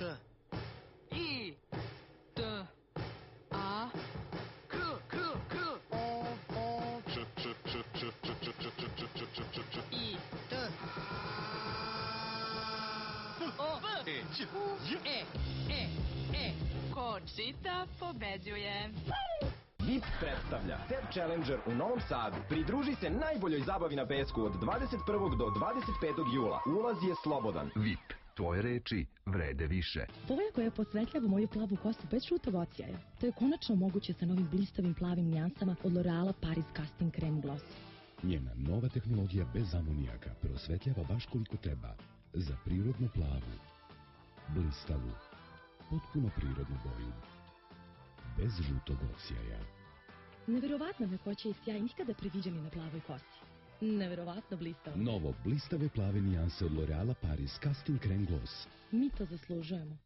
C I D A K O Č I D O E Ko čita pobeđuje. VIP predstavlja Step Challenger u Novom Sadu. Pridruži se najboljoj zabavi na pesku od 21. do 25. jula. Ulaz je slobodan. VIP. Tvoje reči vrede više. Boja koja posvetljava moju plavu kosu bez žutog odsjaja. To je konačno moguće sa novim blistavim plavim nijansama od L'Oreala Paris Casting Creme Gloss. Njena nova tehnologija bez amonijaka prosvetljava baš koliko treba. Za prirodnu plavu, blistavu, potpuno prirodnu boju. Bez žutog odsjaja. Neverovatna mekoća i sjaj nikada previđeni na plavoj kosi. Neverovatno blistavo. Novo blistave plave nijanse od L'Oreala Paris Casting Creme Gloss. Mi to zaslužujemo.